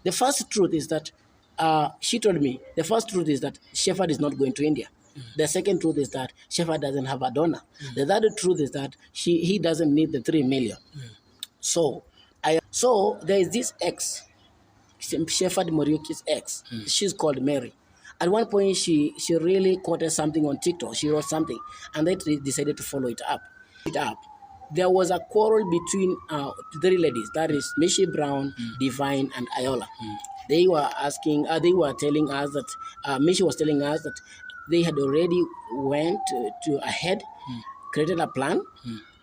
The first truth is that she told me the first truth is that Shepherd is not going to India. The second truth is that Shepherd doesn't have a donor. The third truth is that he doesn't need the 3 million. So there is this ex, Shepherd Moriuki's ex. She's called Mary. At one point, she really quoted something on TikTok. She wrote something, and they decided to follow it up. There was a quarrel between 3 ladies. That is Mishi Brown, Divine, and Iola. They were asking. They were telling us that Mishi was telling us that they had already went to ahead, created a plan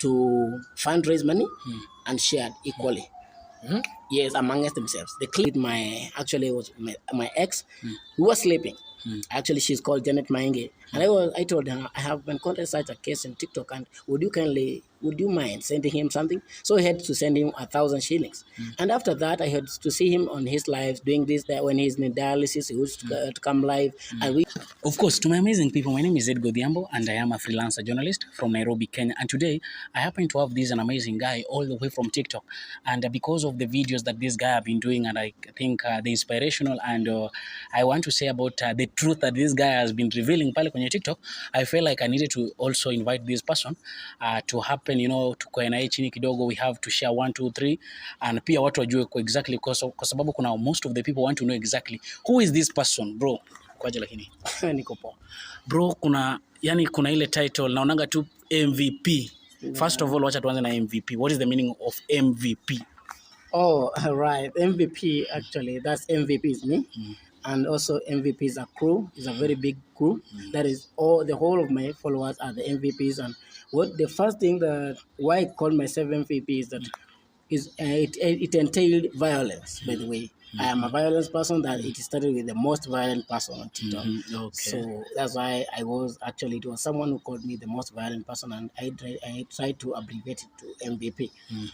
to fundraise money and shared equally. Yes, amongst themselves. They clicked actually it was my ex who was sleeping. Actually, she's called Janet Mainge. And I told her, I have been contacted such a case in TikTok, and would you mind sending him something? So I had to send him 1,000 shillings. And after that, I had to see him on his lives doing this, that when he's in dialysis, he used to come live. And we Of course, to my amazing people, my name is Ed Godhiambo, and I am a freelancer journalist from Nairobi, Kenya. And today, I happen to have this an amazing guy all the way from TikTok. And because of the videos that this guy have been doing, and I think they're inspirational, and I want to say about the truth that this guy has been revealing pale kwenye TikTok, I feel like I needed to also invite this person to happen, tukoe naye chini kidogo. We have to share 1, 2, 3, and pia watu wajue exactly, kwa sababu kuna most of the people want to know exactly who is this person, bro. Kwaje lakini niko poa. Bro, kuna ile title naonanga tu MVP. First of all, wacha tuanze na MVP. What is the meaning of MVP? Oh, right. MVP, actually, that's MVP is me. And also MVP is a crew. It's a very big crew. That is the whole of my followers are the MVPs. And what the first thing why I call myself MVP is that it entailed violence, by the way. I am a violence person, that it started with the most violent person on TikTok. Okay. So that's why it was someone who called me the most violent person, and I tried to abbreviate it to MVP.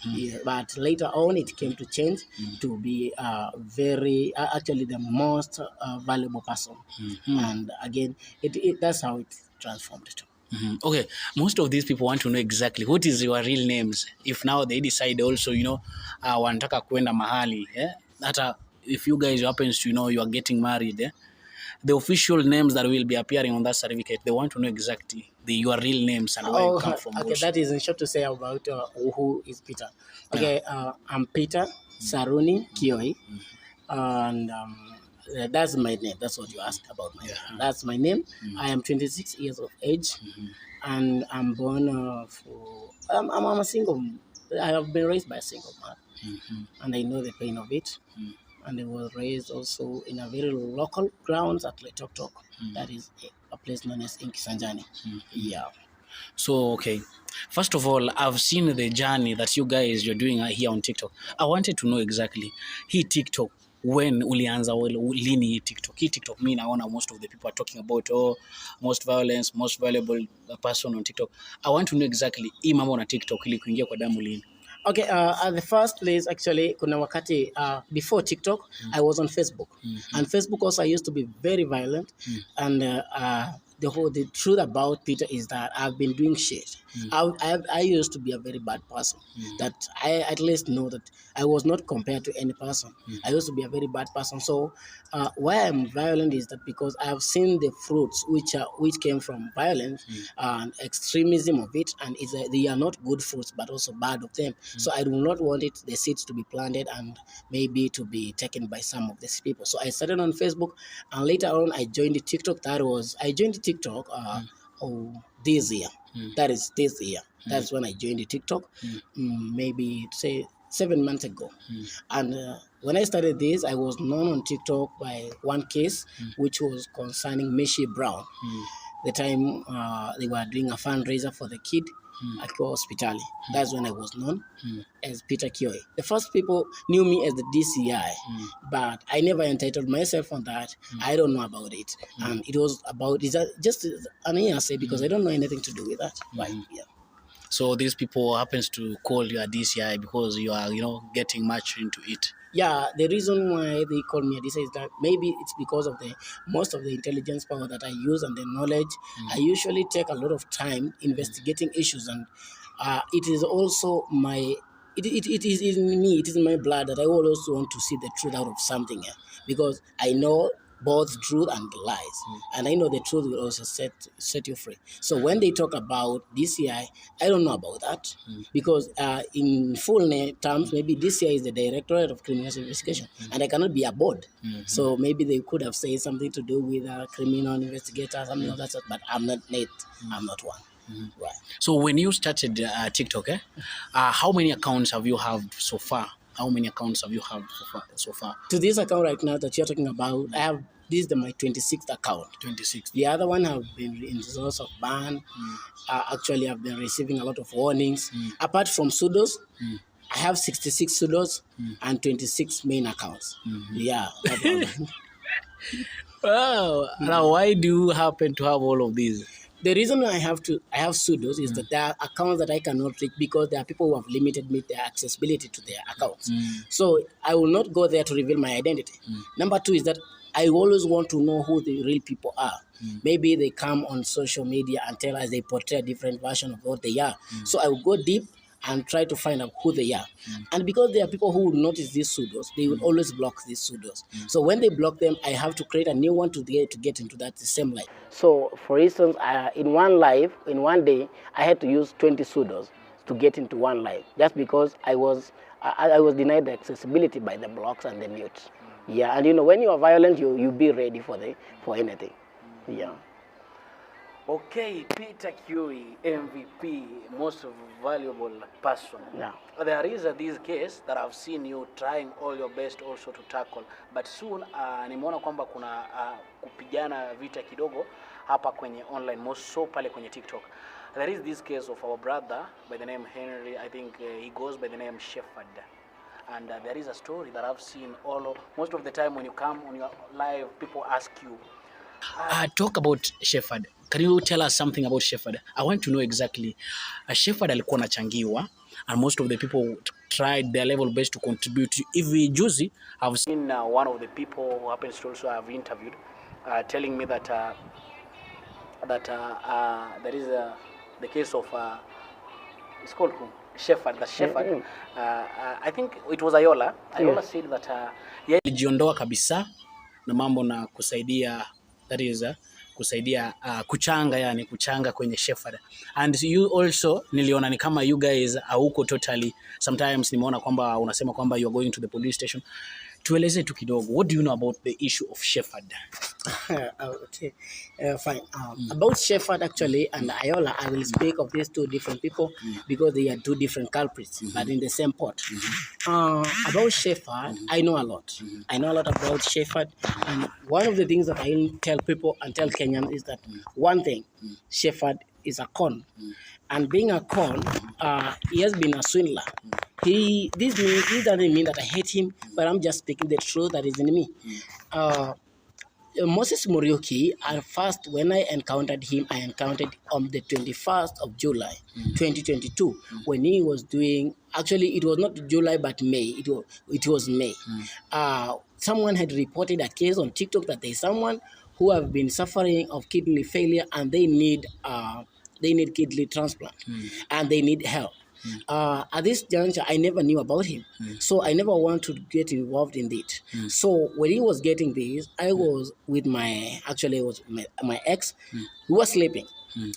Yeah, but later on it came to change to be actually the most valuable person. And again, that's how it transformed it. Okay, most of these people want to know exactly what is your real names. If now they decide also, wanataka kwenda mahali, hata if you guys happens to you are getting married, the official names that will be appearing on that certificate, they want to know exactly your real names and where you come from. Okay, also. that is in short to say about who is Peter. Okay, I'm Peter Saruni Kioi, and that's my name. That's what you asked about my name. That's my name. I am 26 years of age, and I'm born I'm a single. I have been raised by a single man, and I know the pain of it. And I was raised also in a very local grounds at Letoktok. That is a place known as Inkisanjani. Yeah. So, okay. First of all, I've seen the journey that you guys you're doing here on TikTok. I wanted to know exactly, TikTok, when ulianza lini hii TikTok? Hii TikTok, me naona most of the people are talking about most violence, most valuable person on TikTok. I want to know exactly hii mambo na TikTok ili kuingia kwa damu lini? Okay, at the first place, actually, kuna wakati before TikTok, I was on Facebook, and Facebook also I used to be very violent, and the truth about Peter is that I've been doing shit. I used to be a very bad person. That I at least know that I was not compared to any person. I used to be a very bad person. So why I'm violent is that because I have seen the fruits which came from violence and extremism of it, and they are not good fruits but also bad of them. So I do not want the seeds to be planted and maybe to be taken by some of these people. So I started on Facebook, and later on I joined the TikTok. I joined the TikTok this year. That is this year. That's when I joined the TikTok, maybe say 7 months ago. And when I started this, I was known on TikTok by one case, which was concerning Mishi Brown. The time they were doing a fundraiser for the kid at Kioi Hospital. That's when I was known as Peter Kioi. The first people knew me as the DCI, but I never entitled myself on that. I don't know about it. And it was just an hearsay because I don't know anything to do with that. Right? Yeah. So these people happens to call you a DCI because you are, getting much into it. Yeah, the reason why they call me a DCI is that maybe it's because of most of the intelligence power that I use and the knowledge. I usually take a lot of time investigating issues, and it is also my it is in me, it is in my blood that I always want to see the truth out of something, because I know both truth and lies, and I know the truth will also set you free. So when they talk about DCI, I don't know about that, because in full terms, maybe DCI is the Directorate of Criminal Investigation, and I cannot be a board. So maybe they could have said something to do with a criminal investigator, something of that sort, but I'm not Nate. I'm not one. Right. So when you started TikTok, how many accounts have you had so far? How many accounts have you had so far? To this account right now that you're talking about, I have this is my 26th account. 26. The other one have been in the source of ban. Actually, I've been receiving a lot of warnings. Apart from pseudos, I have 66 pseudos and 26 main accounts. Yeah. Wow. Now, why do you happen to have all of these? The reason I have pseudos is that there are accounts that I cannot reach because there are people who have limited me their accessibility to their accounts. So I will not go there to reveal my identity. Number two is that I always want to know who the real people are. Maybe they come on social media and tell us they portray a different version of what they are. So I will go deep and try to find out who they are. And because there are people who will notice these pseudos, they will always block these pseudos. So when they block them, I have to create a new one to get into that same life. So for instance, in one day, I had to use 20 pseudos to get into one live, just because I was denied the accessibility by the blocks and the mutes. Yeah, and when you are violent, you be ready for anything. Yeah. Okay, Peter Kioi, MVP, most valuable person. Yeah. There is this case that I've seen you trying all your best also to tackle, but soon nimeona kwamba kuna kupigana vita kidogo hapa kwenye online, most so pale kwenye TikTok. There is this case of our brother by the name Henry. I think he goes by the name Shepherd. And there is a story that I've seen most of the time when you come on your live, people ask you, talk about Shepherd. Can you tell us something about Shepherd? I want to know exactly. Shepherd alikuwa anachangiwa, and most of the people tried their level best to contribute. If juicy, I've seen one of the people who happens to also have interviewed, telling me that there is the case of it's called who? Shepherd, the Shepherd. I think it was Ayola. Ayola said that yeye alijiondoa kabisa na mambo na kusaidia, that is kusaidia kuchanga kwenye Shepherd. And you also niliona ni kama you guys hauko totally, sometimes nimeona kwamba unasema kwamba you are going to the police station. Tueleze tu kidogo, what do you know about the issue of Shepherd? Okay, fine. About Shepherd actually and Ayola, I will speak of these two different people because they are two different culprits, but in the same pot. About Shepherd, I know a lot. I know a lot about Shepherd, and one of the things that I tell people and tell Kenyans is that one thing, Shepherd is a con, and being a con, he has been a swindler. This doesn't mean that I hate him, but I'm just speaking the truth that is in me. Moses Muriuki, at first, when I encountered him, I encountered on the 21st of July, 2022, when he was doing, actually, it was not July, but May. It was May. Someone had reported a case on TikTok that there's someone who have been suffering of kidney failure and they need kidney transplant and they need help. At this juncture, I never knew about him. So I never wanted to get involved in it. So when he was getting this, I was with my ex, who was sleeping.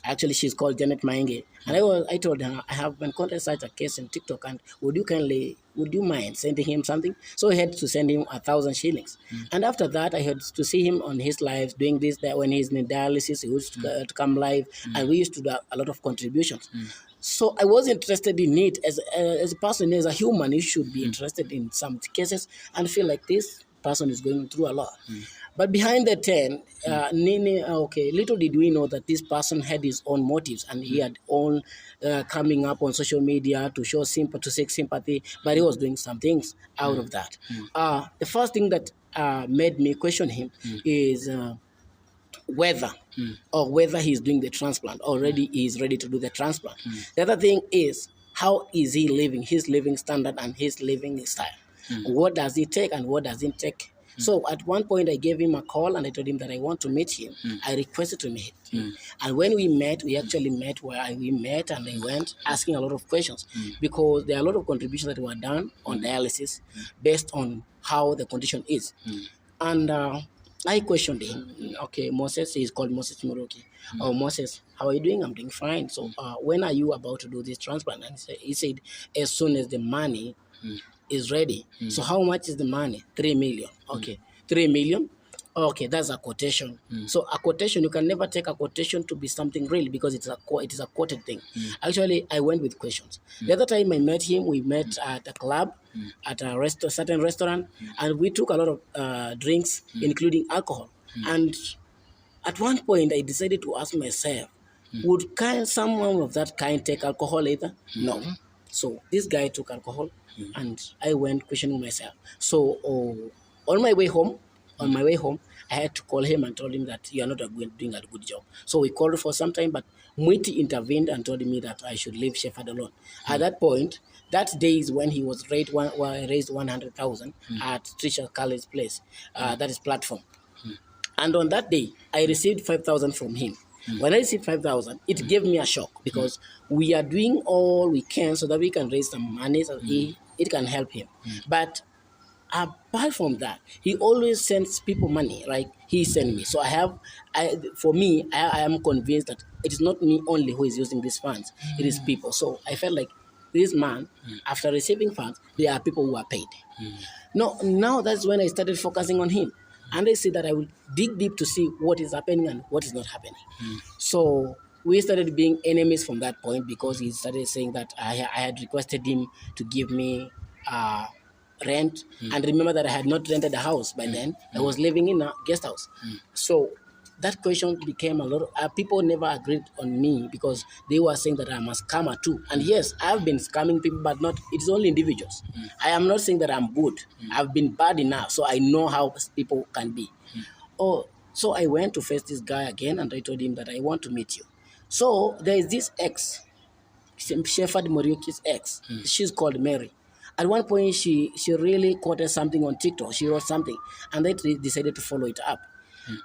Actually, she's called Janet Mainge. And I told her, I have been encountered such a case in TikTok, and would you mind sending him something? So I had to send him 1,000 shillings. And after that, I had to see him on his lives doing this, that when he's in dialysis, he used to come live, and we used to do a lot of contributions. So I was interested in it as a person, as a human. You should be interested in some cases and feel like this person is going through a lot. But behind the 10, little did we know that this person had his own motives and he had own coming up on social media to show sympathy, to seek sympathy, but he was doing some things out of that. The first thing that made me question him is whether he's doing the transplant, already he is ready to do the transplant. The other thing is, how is he living, his living standard and his living style? What does he take and what doesn't take So at one point, I gave him a call and I told him that I want to meet him. I requested to meet him. And when we met, we actually met where we met and I went asking a lot of questions because there are a lot of contributions that were done on dialysis based on how the condition is. And I questioned him. Okay, Moses, he's called Moses Muruki. Oh, Moses, how are you doing? I'm doing fine. So when are you about to do this transplant? And he said, as soon as the money is ready. So how much is the money? 3 million. Okay, 3 million. Okay, that's a quotation. So a quotation, you can never take a quotation to be something real because it is a quoted thing. Actually, I went with questions. The other time I met him, we met at a club, at a certain restaurant, and we took a lot of drinks, including alcohol. And at one point, I decided to ask myself, would someone of that kind take alcohol either? No. So this guy took alcohol, and I went questioning myself. So on my way home, I had to call him and told him that you are not doing a good job. So we called for some time, but Mwiti intervened and told me that I should leave Shepherd alone. At that point, that day is when he was raised 100,000 at Trisha Kale's place, that is platform. And on that day, I received 5,000 from him. When I received 5,000, it gave me a shock because we are doing all we can so that we can raise some money so it can help him. But apart from that, he always sends people money, right? He sent me. So I am convinced that it is not me only who is using these funds. It is people. So I felt like this man, after receiving funds, there are people who are paid. No, now that's when I started focusing on him. And I see that I will dig deep to see what is happening and what is not happening. So we started being enemies from that point because he started saying that I had requested him to give me rent. And remember that I had not rented a house by then. I was living in a guest house. So that question became a lot of people never agreed on me because they were saying that I'm a scammer too. And yes, I've been scamming people, but it's only individuals. I am not saying that I'm good. I've been bad enough, so I know how people can be. So I went to face this guy again and I told him that I want to meet you. So there is this ex, Shepherd Moriuki's ex. She's called Mary. At one point, she really quoted something on TikTok. She wrote something, and I decided to follow it up.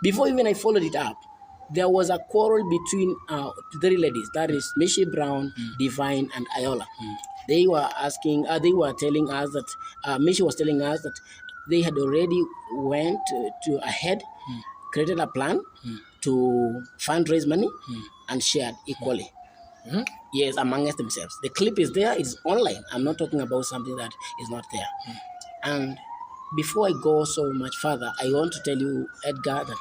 Before even I followed it up, there was a quarrel between three ladies. That is Mishi Brown, Divine, and Iola. They were telling us that Mishi was telling us that they had already went to ahead, created a plan to fundraise money and shared equally. Yes, amongst themselves. The clip is there, it's online. I'm not talking about something that is not there. And before I go so much further, I want to tell you, Edgar, that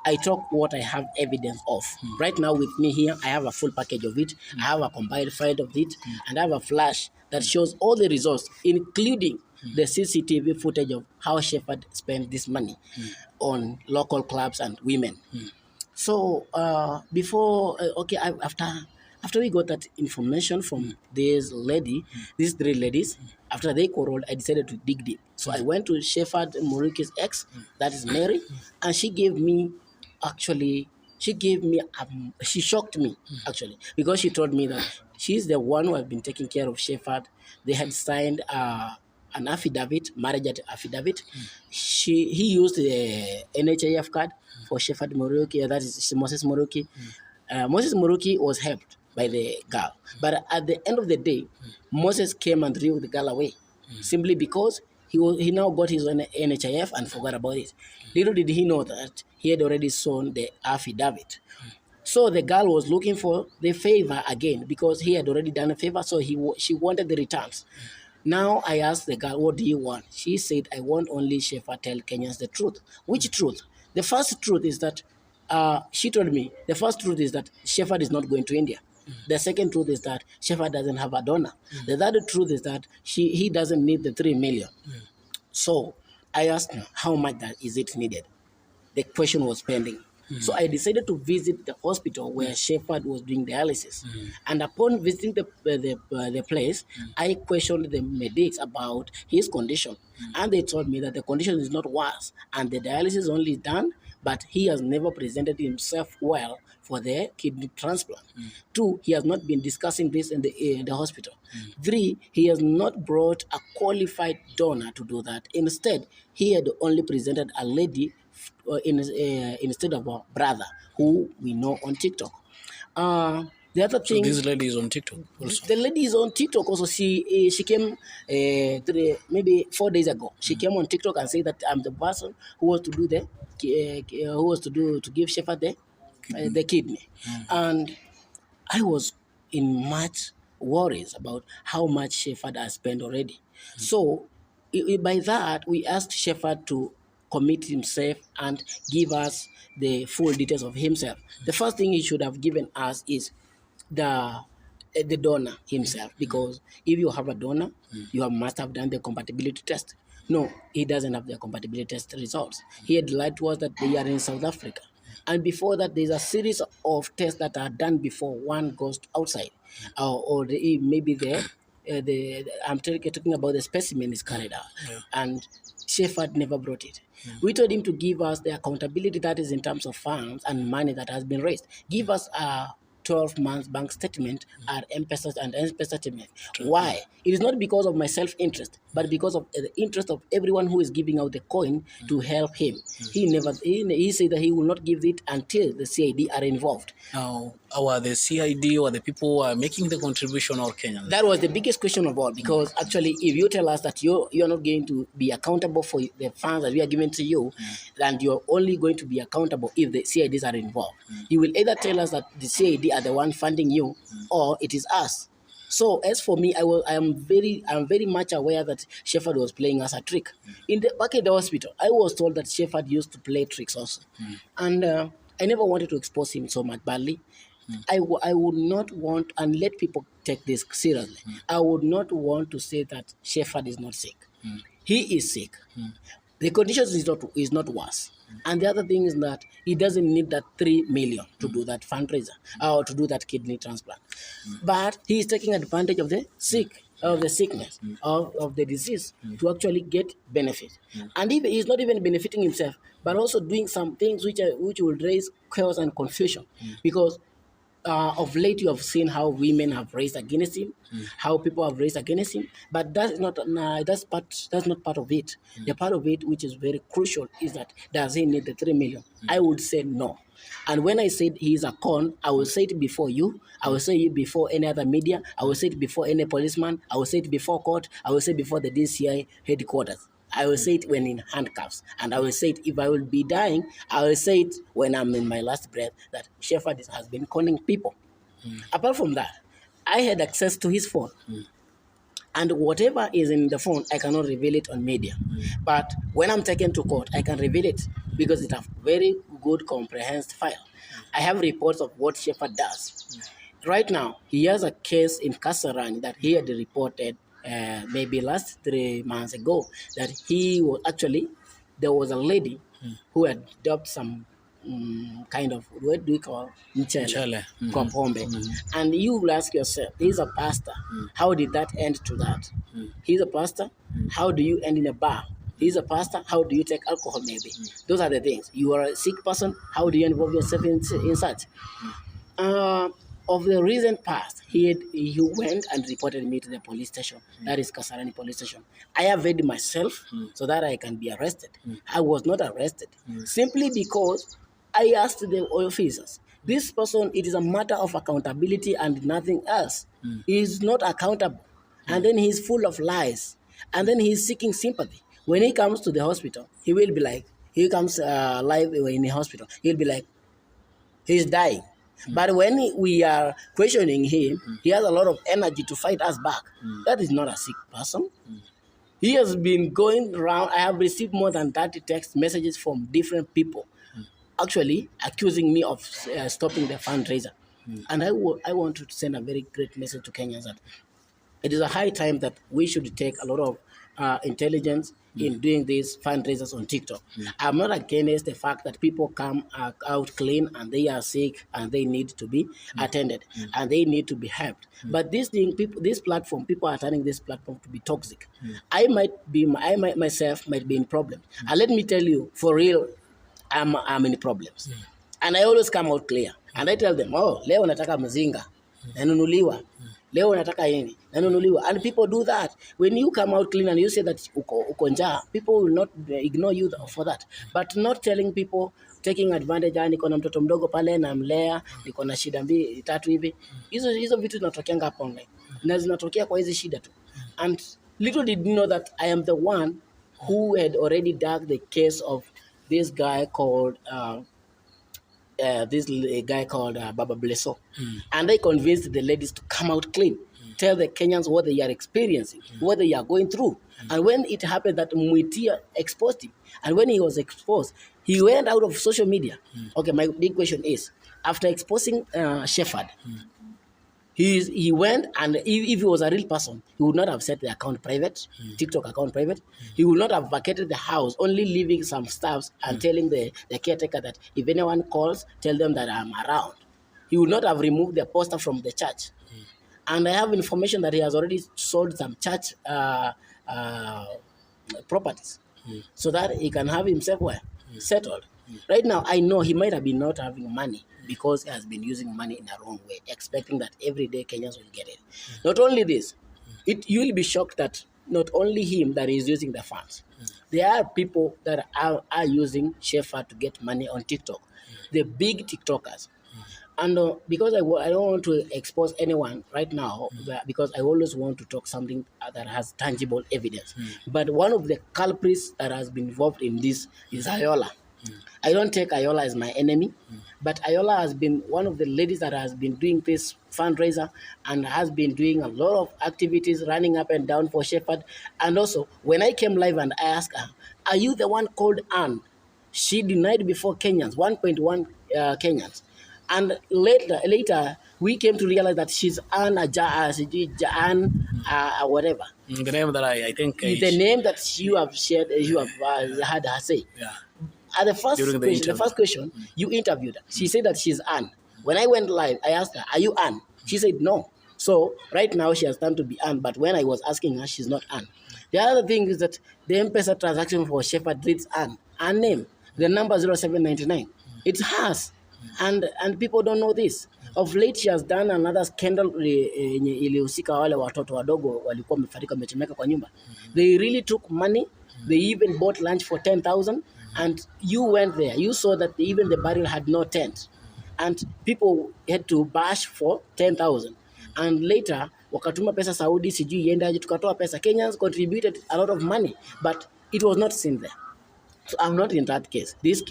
I talk what I have evidence of. Right now with me here, I have a full package of it. I have a compiled file of it, and I have a flash that shows all the results, including the CCTV footage of how Shepherd spent this money on local clubs and women. So after we got that information from these three ladies, after they quarreled, I decided to dig deep. So I went to Shepherd Muriki's ex, that is Mary, and she shocked me actually, because she told me that she's the one who had been taking care of Shepherd. They had signed an affidavit, marriage affidavit. He used the NHIF card for Shepherd Muruki, that is Moses Muruki. Moses Muruki was helped by the girl. But at the end of the day, Moses came and threw the girl away simply because he now got his own NHIF and forgot about it. Little did he know that he had already signed the affidavit. So the girl was looking for the favor again because he had already done a favor, so she wanted the returns. Now I asked the girl, what do you want? She said, I want only Shepherd tell Kenyans the truth. Which truth? The first truth is that, she told me, the first truth is that Shepherd is not going to India. The second truth is that Shepherd doesn't have a donor. The third truth is that he doesn't need the 3 million. So I asked her, how much is it needed? The question was pending. So I decided to visit the hospital where Shepherd was doing dialysis. And upon visiting the place, I questioned the medics about his condition. And they told me that the condition is not worse and the dialysis is only done, but he has never presented himself well for the kidney transplant. Two, he has not been discussing this in the hospital. Three, he has not brought a qualified donor to do that. Instead, he had only presented a lady instead of a brother who we know on TikTok. The other So thing, this lady is on TikTok also. the lady is on TikTok also. She came maybe 4 days ago. She came on TikTok and said that I'm the person who was to do who was to give Shepherd the kidney, and I was in much worries about how much Shepherd has spent already. So by that, we asked Shepherd to commit himself and give us the full details of himself. The first thing he should have given us is the donor himself, because if you have a donor, you must have done the compatibility test. No, he doesn't have the compatibility test results. He had lied to us that they are in South Africa. And before that, there's a series of tests that are done before one goes outside, maybe I'm talking about the specimen is carried out, and Shepherd never brought it. We told him to give us the accountability that is in terms of funds and money that has been raised. Give us a 12 months bank statement and M-Pesa statement. Why? It is not because of my self-interest, but because of the interest of everyone who is giving out the coin to help him. He said that he will not give it until the CID are involved. Now, are the CID or the people who are making the contribution or Kenyans? That was the biggest question of all, because actually, if you tell us that you're not going to be accountable for the funds that we are giving to you, then you're only going to be accountable if the CIDs are involved. You will either tell us that the CID are the one funding you, or it is us. So as for me, I'm very much aware that Shepherd was playing us a trick. Back in the hospital, I was told that Shepherd used to play tricks also, and I never wanted to expose him so much badly. I would not want, and let people take this seriously, I would not want to say that Shepherd is not sick. He is sick. The conditions is not worse. And the other thing is that he doesn't need that 3 million to do that fundraiser or to do that kidney transplant. But he is taking advantage of the sickness, of the disease to actually get benefit. And if he's not even benefiting himself, but also doing some things which will raise chaos and confusion, because of late you have seen how women have raised against him, how people have raised against him, but that's not part of it. The part of it which is very crucial is that does he need the 3 million? I would say no. And when I said he is a con, I will say it before you, I will say it before any other media, I will say it before any policeman, I will say it before court, I will say it before the DCI headquarters. I will say it when in handcuffs, and I will say it if I will be dying. I will say it when I'm in my last breath, that Shepherd has been conning people. Apart from that, I had access to his phone. And whatever is in the phone, I cannot reveal it on media. But when I'm taken to court, I can reveal it because it's a very good comprehensive file. I have reports of what Shepherd does. Right now, he has a case in Kasarani that he had reported maybe last 3 months ago, that he was actually, there was a lady who had adopted some kind of, what do we call mchele, pombe. And you will ask yourself, he's a pastor, how did that end to that? He's a pastor, how do you end in a bar? He's a pastor, how do you take alcohol maybe? Those are the things. You are a sick person, how do you involve yourself in such? Of the recent past, he went and reported me to the police station. That is Kasarani police station. I have read myself so that I can be arrested. I was not arrested simply because I asked the officers. This person, it is a matter of accountability and nothing else. He is not accountable. And then he's full of lies. And then he's seeking sympathy. When he comes to the hospital, he will be like, he comes live in the hospital, he'll be like, he's dying. But when we are questioning him, he has a lot of energy to fight us back. That is not a sick person. He has been going around. I have received more than 30 text messages from different people, actually accusing me of stopping the fundraiser. And I want to send a very great message to Kenyans that it is a high time that we should take a lot of intelligence in doing these fundraisers on TikTok. I'm not against the fact that people come out clean and they are sick and they need to be attended and they need to be helped. But this thing, this platform, people are turning this platform to be toxic. I might myself might be in problems. And let me tell you, for real, I'm in problems. And I always come out clear. And I tell them, oh, leo nataka mzinga, nanunuliwa. Leo nataka yeni, nanunuliwa. And people do that. When you come out clean and you say that uko njaa, people will not ignore you for that. But not telling people, taking advantage, niko na mtoto mdogo pale na mlea, niko na shida 2-3 hivi. Hizo vitu zinatokeanga hapo online. Na zinatokea kwa hizi shida tu. And little did you know that I am the one who had already dug the case of this guy called Baba Blesso. And I convinced the ladies to come out clean, tell the Kenyans what they are experiencing, what they are going through. And when it happened that Muitia exposed him, and when he was exposed, he went out of social media. Okay, my big question is, after exposing Shepherd, he went, and if he was a real person, he would not have set the account private, TikTok account private. He would not have vacated the house, only leaving some stuffs and telling the caretaker that if anyone calls, tell them that I'm around. He would not have removed the poster from the church. And I have information that he has already sold some church properties so that he can have himself settled. Right now, I know he might have been not having money because he has been using money in a wrong way, expecting that every day Kenyans will get it. Not only this, you will be shocked that not only him that is using the funds. There are people that are using Shepherd to get money on TikTok. The big TikTokers. And because I don't want to expose anyone right now, because I always want to talk something that has tangible evidence. But one of the culprits that has been involved in this is Ayola. I don't take Ayola as my enemy, but Ayola has been one of the ladies that has been doing this fundraiser and has been doing a lot of activities, running up and down for Shepherd. And also, when I came live and I asked her, are you the one called Anne? She denied before Kenyans, 1.1 Kenyans. And later, we came to realize that she's Anne, whatever. The name that I think... the name that you have shared, you have had her say. Yeah. At the first question, you interviewed her. She said that she's Anne. When I went live, I asked her, are you Anne? She said no. So right now she has turned to be Anne, but when I was asking her, she's not Anne. The other thing is that the M-Pesa transaction for Shepherd reads Anne name, the number 0799. It's hers. And people don't know this. Of late, she has done another scandal ilihusika wale watoto wadogo walikuwa wamefarika wamechomeka kwa nyumba. They really took money. They even bought lunch for 10,000. And you went there. You saw that even the burial had no tent. And people had to bash for 10,000. And later, wakatuma pesa Saudi, sijui iendaje, tukatoa pesa. Kenyans contributed a lot of money, but it was not seen there. So I'm not in that case. This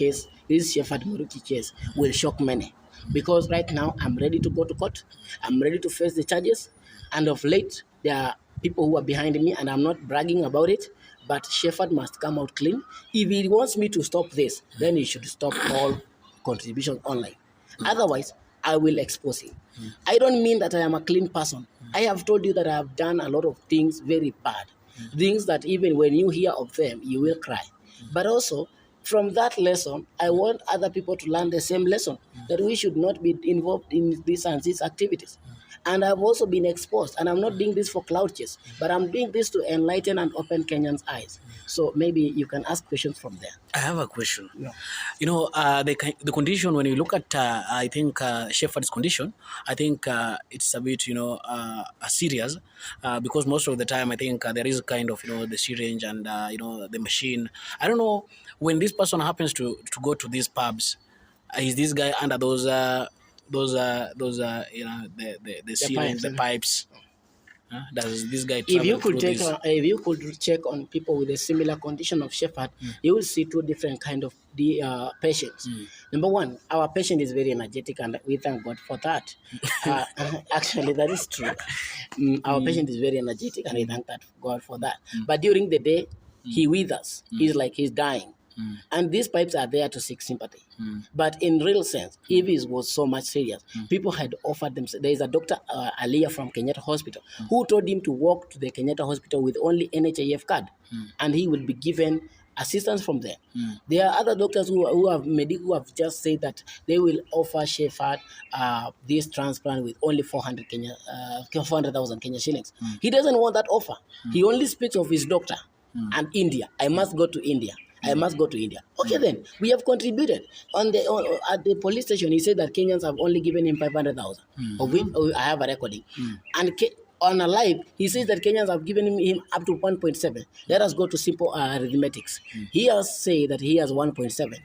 Shepherd Muruki case will shock many. Because right now, I'm ready to go to court. I'm ready to face the charges. And of late, there are people who are behind me, and I'm not bragging about it. But Shepherd must come out clean. If he wants me to stop this, then he should stop all contributions online. Otherwise, I will expose him. I don't mean that I am a clean person. I have told you that I have done a lot of things very bad. Things that even when you hear of them, you will cry. But also, from that lesson, I want other people to learn the same lesson, that we should not be involved in these activities. And I've also been exposed, and I'm not doing this for clout chase, but I'm doing this to enlighten and open Kenyans' eyes. So maybe you can ask questions from there. I have a question. Yeah. You know, the condition, when you look at, I think, Shepherd's condition, I think it's a bit, serious, because most of the time, I think there is kind of, the syringe and, the machine. I don't know, when this person happens to go to these pubs, is this guy under those the syringe, the pipes? Does this guy travel if you could check on people with a similar condition of Shepherd, you will see two different kind of patients. Number one, our patient is very energetic, and we thank God for that. Actually, that is true. Our patient is very energetic, and we thank God for that. But during the day, he with us. He's like he's dying. And these pipes are there to seek sympathy. But in real sense, if it was so much serious, people had offered them. There is a Dr. Aliyah from Kenyatta Hospital who told him to walk to the Kenyatta Hospital with only NHIF card, and he will be given assistance from there. There are other doctors who have just said that they will offer Shepherd this transplant with only 400,000 Kenya shillings. He doesn't want that offer. He only speaks of his doctor and India. I must go to India. I must go to India. Okay, then we have contributed at the police station. He said that Kenyans have only given him 500,000, of which I have a recording. And on a live, he says that Kenyans have given him up to 1.7. Let us go to simple arithmetics. He has said that he has 1.7.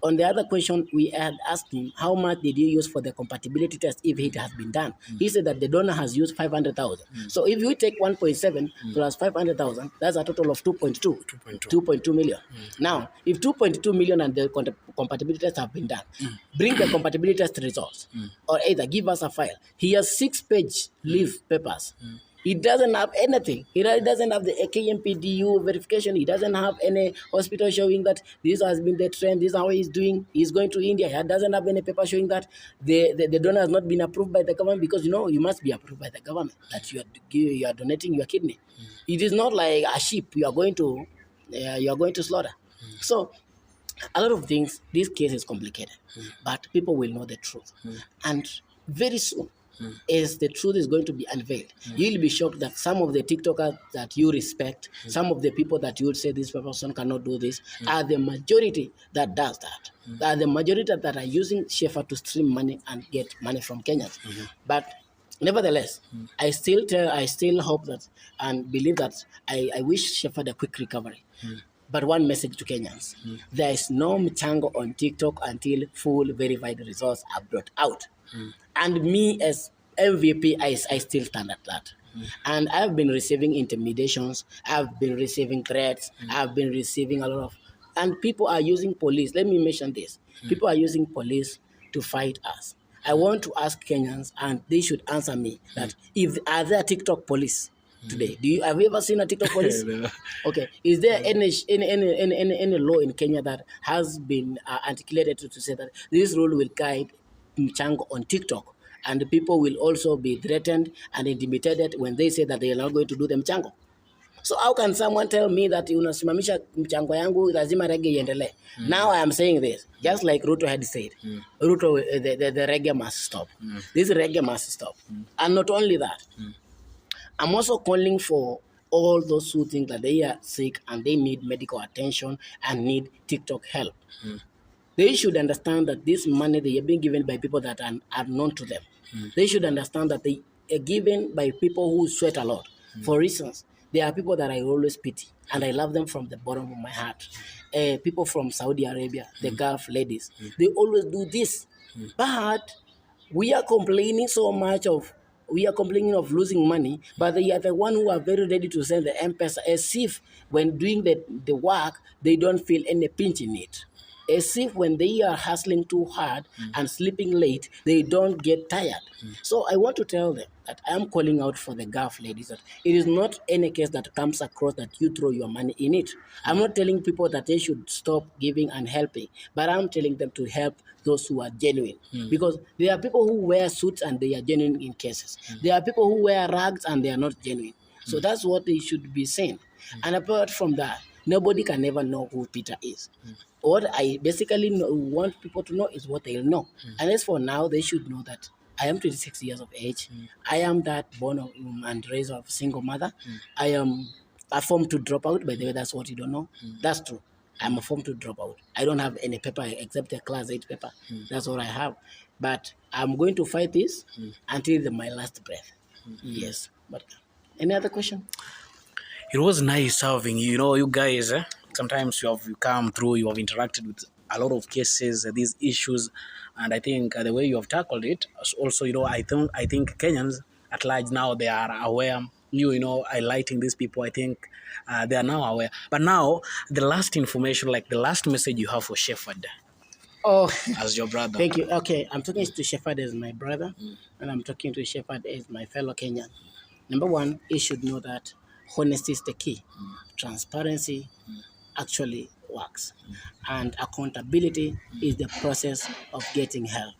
On the other question, we had asked him, how much did you use for the compatibility test if it has been done? He said that the donor has used 500,000. So if you take 1.7 plus 500,000, that's a total of 2.2 million. Now, if 2.2 million and the compatibility tests have been done, bring the compatibility test results, or either give us a file. He has 6-page leave papers. He doesn't have anything. He doesn't have the KMPDU verification. He doesn't have any hospital showing that this has been the trend. This is how he's doing. He's going to India. He doesn't have any paper showing that the donor has not been approved by the government, because you must be approved by the government that you are donating your kidney. It is not like a sheep you are going to slaughter. So a lot of things. This case is complicated, but people will know the truth, and very soon, as the truth is going to be unveiled, you'll be shocked that some of the TikTokers that you respect, some of the people that you would say this person cannot do this, are the majority that does that. Are the majority that are using Shepherd to stream money and get money from Kenyans. But nevertheless, I still hope that and believe that I wish Shepherd a quick recovery. But one message to Kenyans: there is no mchango on TikTok until full verified results are brought out. And me as MVP, I still stand at that. And I've been receiving intimidations, I've been receiving threats, I've been receiving a lot of, and people are using police. Let me mention this. People are using police to fight us. I want to ask Kenyans, and they should answer me, that are there TikTok police today? Have you ever seen a TikTok police? Okay. Is there any law in Kenya that has been articulated to say that this rule will guide mchango on TikTok, and the people will also be threatened and intimidated when they say that they are not going to do the mchango? So how can someone tell me that unasimamisha mchango yangu lazima reggae iendelee? Now I am saying this, just like Ruto had said. Ruto, the reggae must stop. This reggae must stop. And not only that, I'm also calling for all those who think that they are sick and they need medical attention and need TikTok help. They should understand that this money they are being given by people that are known to them. They should understand that they are given by people who sweat a lot. For instance, there are people that I always pity, and I love them from the bottom of my heart. People from Saudi Arabia, the Gulf ladies, they always do this. But we are complaining of losing money, but they are the one who are very ready to send the M-Pesa, as if when doing the work, they don't feel any pinch in it. As if when they are hustling too hard and sleeping late, they don't get tired. So I want to tell them that I am calling out for the Gulf ladies that it is not any case that comes across that you throw your money in it. I'm not telling people that they should stop giving and helping, but I'm telling them to help those who are genuine. Because there are people who wear suits and they are genuine in cases. There are people who wear rags and they are not genuine. So that's what they should be saying. And apart from that, nobody can ever know who Peter is. What I basically want people to know is what they'll know. And as for now, they should know that I am 26 years of age. I am that born and raised of a single mother. I am a form to drop out. By the way, that's what you don't know. That's true. I'm a form to drop out. I don't have any paper except a class 8 paper. That's all I have. But I'm going to fight this until my last breath. Yes. But any other question? It was nice having you. You know, you guys, sometimes you have come through, you have interacted with a lot of cases, these issues, and I think the way you have tackled it, also, you know, I think Kenyans at large now, they are aware. You know, highlighting these people, I think they are now aware. But now, the last information, like the last message you have for Shepherd. Oh, as your brother. Thank you. Okay, I'm talking to Shepherd as my brother, and I'm talking to Shepherd as my fellow Kenyan. Number one, he should know that honesty is the key. Transparency, actually, works. And accountability is the process of getting help.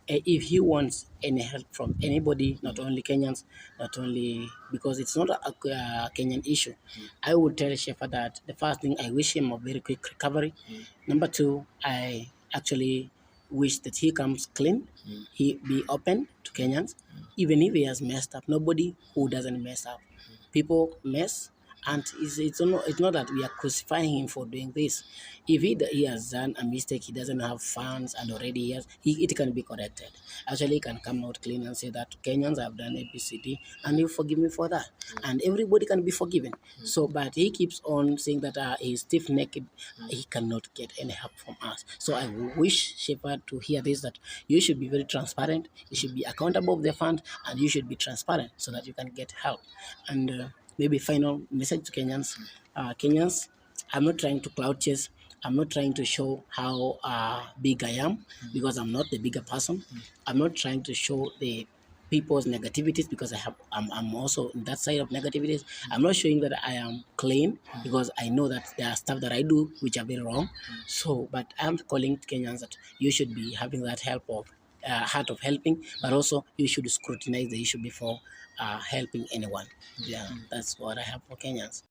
If he wants any help from anybody, not only Kenyans, not only because it's not a Kenyan issue, I would tell Shepherd that the first thing, I wish him a very quick recovery. Number two, I actually wish that he comes clean, he be open to Kenyans, even if he has messed up. Nobody who doesn't mess up. People mess, and it's not that we are crucifying him for doing this. If he has done a mistake, he doesn't have funds, and already it can be corrected. Actually, he can come out clean and say that Kenyans have done ABCD, and you forgive me for that. And everybody can be forgiven. So, but he keeps on saying that he's stiff necked, he cannot get any help from us. So I wish Shepherd to hear this, that you should be very transparent, you should be accountable of the fund, and you should be transparent so that you can get help. And maybe final message to Kenyans. Kenyans, I'm not trying to cloud chase. I'm not trying to show how big I am, because I'm not the bigger person. I'm not trying to show the people's negativities, because I'm also in that side of negativities. I'm not showing that I am clean, because I know that there are stuff that I do which are very wrong. So, but I'm calling Kenyans that you should be having that help of heart of helping, but also you should scrutinize the issue before helping anyone. Yeah, that's what I have for Kenyans.